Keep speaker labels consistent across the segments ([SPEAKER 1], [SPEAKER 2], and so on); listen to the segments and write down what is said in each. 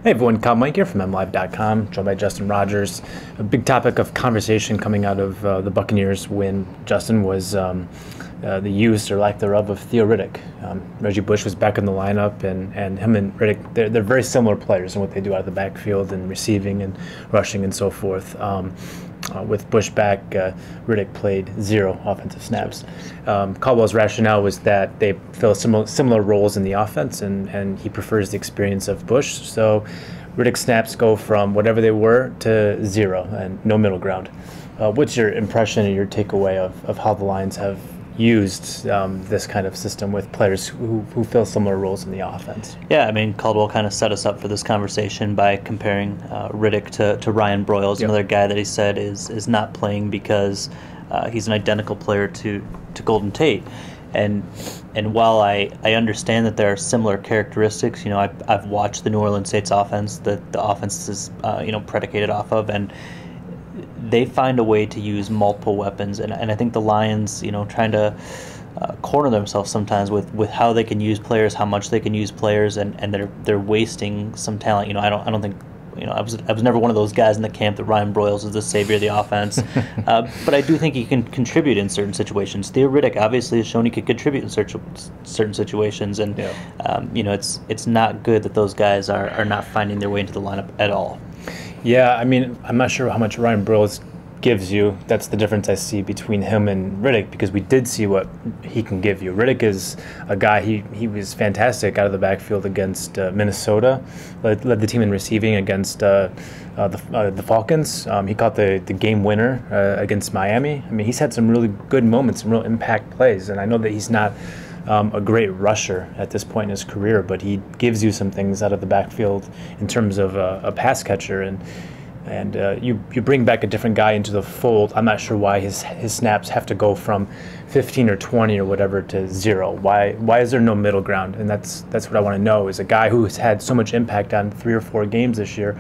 [SPEAKER 1] Hey everyone, Kyle Meinke from MLive&apos, joined by Justin Rogers. A big topic of conversation coming out of the Buccaneers win, Justin, was the use or lack thereof of Theo Riddick. Reggie Bush was back in the lineup, and him and Riddick, they're very similar players in what they do out of the backfield and receiving and rushing and so forth. With Bush back, Riddick played 0 offensive snaps. Caldwell's rationale was that they fill similar roles in the offense, and he prefers the experience of Bush. So Riddick's snaps go from whatever they were to 0 and no middle ground. What's your impression or your takeaway of how the Lions have used this kind of system with players who fill similar roles in the offense?
[SPEAKER 2] Yeah, I mean, Caldwell kind of set us up for this conversation by comparing Riddick to Ryan Broyles, another guy that he said is not playing because he's an identical player to Golden Tate. And while I understand that there are similar characteristics, you know, I've watched the New Orleans Saints offense that the offense is predicated off of, and they find a way to use multiple weapons, and I think the Lions, trying to corner themselves sometimes with how they can use players, how much they can use players, and they're wasting some talent. I don't think, I was never one of those guys in the camp that Ryan Broyles is the savior of the offense, but I do think he can contribute in certain situations. Theo Riddick obviously has shown he could contribute in certain situations, and it's not good that those guys are not finding their way into the lineup at all.
[SPEAKER 1] Yeah, I mean, I'm not sure how much Ryan Broyles gives you. That's the difference I see between him and Riddick, because we did see what he can give you. Riddick is a guy, he was fantastic out of the backfield against Minnesota, led the team in receiving against the Falcons. He caught the game winner against Miami. I mean, he's had some really good moments, some real impact plays, and I know that he's not a great rusher at this point in his career, but he gives you some things out of the backfield in terms of a pass catcher, and you bring back a different guy into the fold. I'm not sure why his snaps have to go from 15 or 20 or whatever to 0. Why is there no middle ground? And that's what I want to know, is a guy who has had so much impact on 3 or 4 games this year,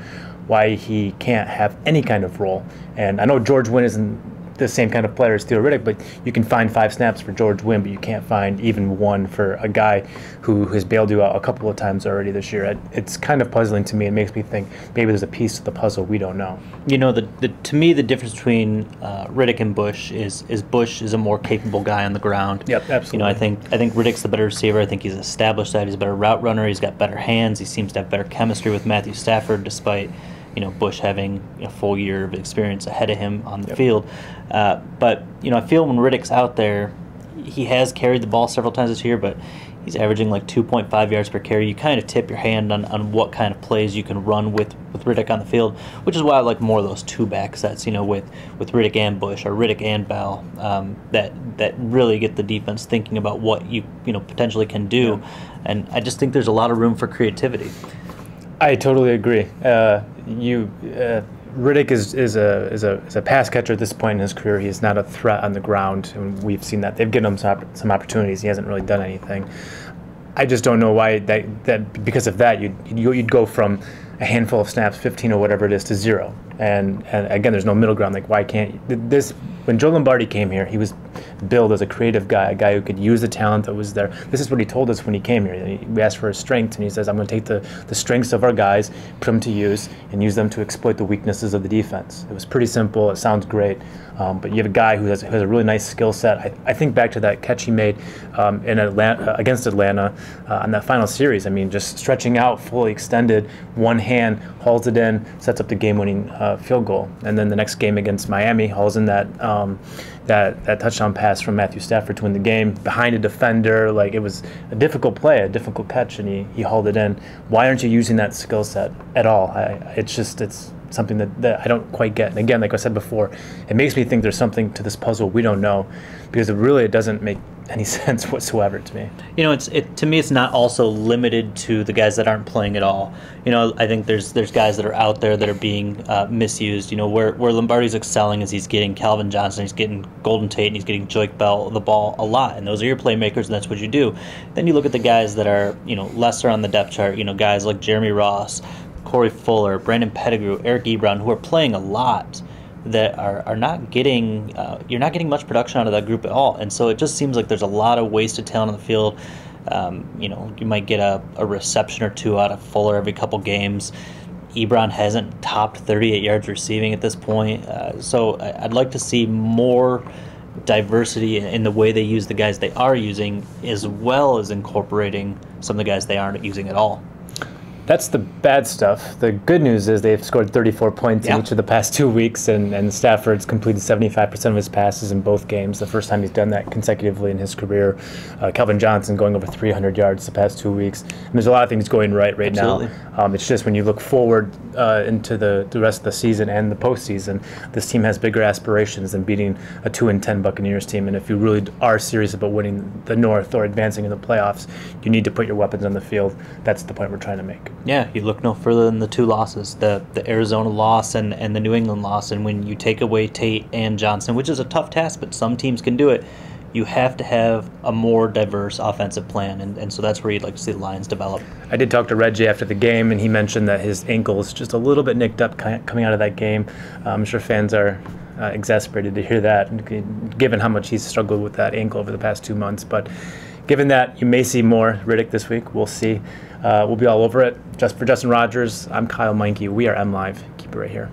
[SPEAKER 1] why he can't have any kind of role. And I know George Wynn isn't the same kind of player as Theo Riddick, but you can find 5 snaps for George Wynn, but you can't find even 1 for a guy who has bailed you out a couple of times already this year. It's kind of puzzling to me. It makes me think maybe there's a piece to the puzzle we don't know.
[SPEAKER 2] To me, the difference between Riddick and Bush is Bush is a more capable guy on the ground.
[SPEAKER 1] Yep, absolutely.
[SPEAKER 2] I think Riddick's the better receiver. I think he's established that. He's a better route runner. He's got better hands. He seems to have better chemistry with Matthew Stafford, despite Bush having a full year of experience ahead of him on the field. But I feel when Riddick's out there, he has carried the ball several times this year, but he's averaging like 2.5 yards per carry. You kind of tip your hand on what kind of plays you can run with Riddick on the field, which is why I like more of those 2-back sets, with Riddick and Bush or Riddick and Bell, that really get the defense thinking about what you potentially can do. Yeah. And I just think there's a lot of room for creativity.
[SPEAKER 1] I totally agree. Riddick is a pass catcher at this point in his career. He is not a threat on the ground, and we've seen that. They've given him some opportunities. He hasn't really done anything. I just don't know why that because of that you'd go from a handful of snaps, 15 or whatever it is, to 0. And again, there's no middle ground. Like, why can't this? When Joe Lombardi came here, he was billed as a creative guy, a guy who could use the talent that was there. This is what he told us when he came here. We asked for his strengths, and he says, I'm going to take the strengths of our guys, put them to use, and use them to exploit the weaknesses of the defense. It was pretty simple. It sounds great. But you have a guy who has a really nice skill set. I think back to that catch he made in against Atlanta on that final series. I mean, just stretching out, fully extended, one hand, hauls it in, sets up the game-winning field goal. And then the next game against Miami, hauls in that touchdown pass from Matthew Stafford to win the game behind a defender. Like, it was a difficult play, a difficult catch, and he hauled it in. Why aren't you using that skill set at all? It's something that I don't quite get. And again, like I said before, it makes me think there's something to this puzzle we don't know, because it doesn't make any sense whatsoever to me.
[SPEAKER 2] To me, it's not also limited to the guys that aren't playing at all. I think there's guys that are out there that are being misused. Where Lombardi's excelling is he's getting Calvin Johnson, he's getting Golden Tate, and he's getting Joik Bell the ball a lot, and those are your playmakers, and that's what you do. Then you look at the guys that are lesser on the depth chart. Guys like Jeremy Ross, Corey Fuller, Brandon Pettigrew, Eric Ebron, who are playing a lot, that are not getting you're not getting much production out of that group at all. And so it just seems like there's a lot of wasted talent on the field. You might get a reception or two out of Fuller every couple games. Ebron hasn't topped 38 yards receiving at this point. So I'd like to see more diversity in the way they use the guys they are using, as well as incorporating some of the guys they aren't using at all.
[SPEAKER 1] That's the bad stuff. The good news is they've scored 34 points in each of the past 2 weeks, and Stafford's completed 75% of his passes in both games, the first time he's done that consecutively in his career. Calvin Johnson going over 300 yards the past 2 weeks. And there's a lot of things going right
[SPEAKER 2] Absolutely.
[SPEAKER 1] now. It's just when you look forward into the rest of the season and the postseason, this team has bigger aspirations than beating a 2-10 Buccaneers team. And if you really are serious about winning the North or advancing in the playoffs, you need to put your weapons on the field. That's the point we're trying to make.
[SPEAKER 2] Yeah, you look no further than the two losses, the Arizona loss and the New England loss. And when you take away Tate and Johnson, which is a tough task, but some teams can do it, you have to have a more diverse offensive plan. And so that's where you'd like to see the Lions develop.
[SPEAKER 1] I did talk to Reggie after the game, and he mentioned that his ankle is just a little bit nicked up coming out of that game. I'm sure fans are exasperated to hear that, given how much he's struggled with that ankle over the past 2 months. But given that, you may see more Riddick this week. We'll see. We'll be all over it. Just for Justin Rogers, I'm Kyle Meinke. We are MLive. Keep it right here.